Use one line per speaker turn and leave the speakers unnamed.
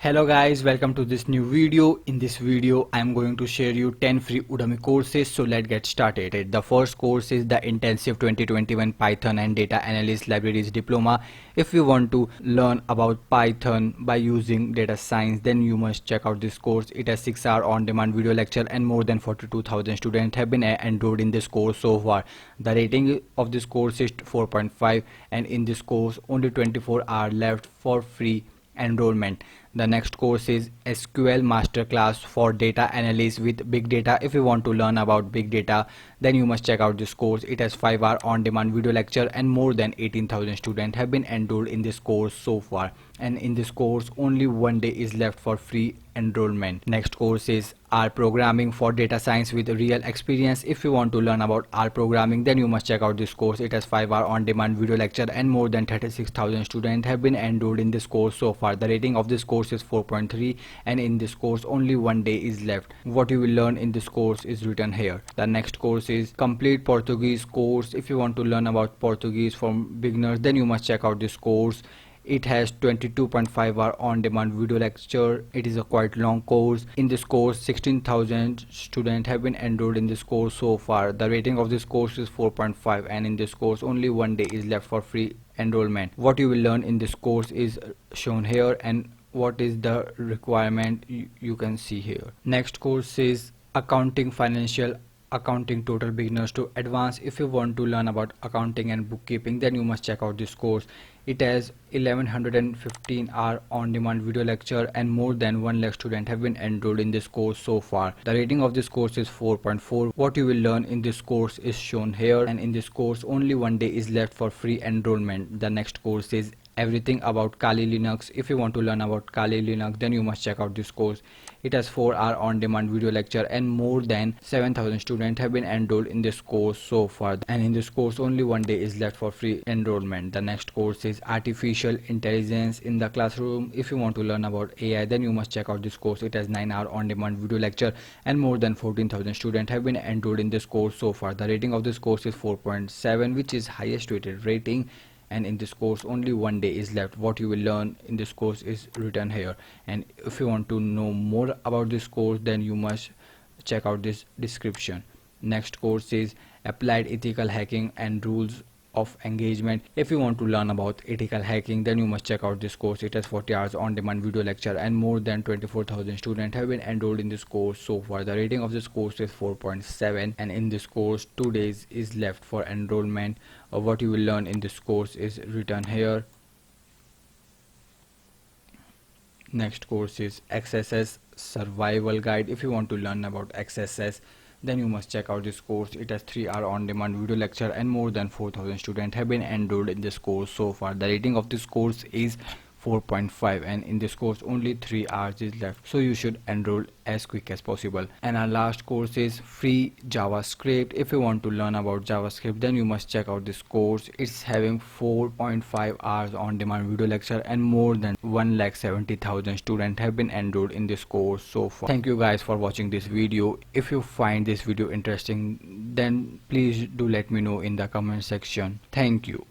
Hello guys, welcome to this new video. In this video I am going to share you 10 free Udemy courses, so let's get started. The first course is the Intensive 2021 Python and Data Analyst Libraries Diploma. If you want to learn about Python by using data science, then you must check out this course. It has 6-hour on-demand video lecture and more than 42,000 students have been enrolled in this course so far. The rating of this course is 4.5 and in this course only 24 hours left for free enrollment. The next course is SQL Masterclass for Data Analysis with Big Data. If you want to learn about Big Data, then you must check out this course. It has 5-hour on-demand video lecture and more than 18,000 students have been enrolled in this course so far. And in this course, only one day is left for free enrollment. Next course is R Programming for Data Science with Real Experience. If you want to learn about R Programming, then you must check out this course. It has 5-hour on-demand video lecture and more than 36,000 students have been enrolled in this course so far. The rating of this course is 4.3 and in this course only one day is left. What you will learn in this course is written here. The next course is Complete Portuguese course. If you want to learn about Portuguese from beginners, then you must check out this course. It has 22.5-hour on-demand video lecture. It is a quite long course. In this course 16,000 students have been enrolled in this course so far. The rating of this course is 4.5 and in this course only one day is left for free enrollment. What you will learn in this course is shown here and what is the requirement you can see here. Next course is Accounting Financial Accounting Total Beginners to Advanced. If you want to learn about accounting and bookkeeping, then you must check out this course. It has 1115-hour on-demand video lecture and more than 1 lakh students have been enrolled in this course so far. The rating of this course is 4.4. What you will learn in this course is shown here and in this course only one day is left for free enrollment. The next course is Everything About Kali Linux. If you want to learn about Kali Linux, then you must check out this course. It has 4-hour on-demand video lecture and more than 7,000 students have been enrolled in this course so far. And in this course only one day is left for free enrollment. The next course is Artificial Intelligence in the Classroom. If you want to learn about AI, then you must check out this course. It has 9-hour on-demand video lecture and more than 14,000 students have been enrolled in this course so far. The rating of this course is 4.7, which is highest rated rating. And in this course only one day is left. What you will learn in this course is written here. And if you want to know more about this course, then you must check out this description. Next course is Applied Ethical Hacking and Rules of Engagement. If you want to learn about ethical hacking, then you must check out this course. It has 40 hours on-demand video lecture and more than 24,000 students have been enrolled in this course so far. The rating of this course is 4.7 and in this course 2 days is left for enrollment. What you will learn in this course is written here. Next course is XSS Survival Guide. If you want to learn about XSS, then you must check out this course. It has 3-hour on-demand video lecture and more than 4,000 students have been enrolled in this course so far. The rating of this course is 4.5 and in this course only 3 hours is left, so you should enroll as quick as possible. And our last course is Free JavaScript. If you want to learn about JavaScript, then you must check out this course. It's having 4.5 hours on demand video lecture and more than 1,70,000 students have been enrolled in this course so far. Thank you guys for watching this video. If you find this video interesting, then please do let me know in the comment section. Thank you.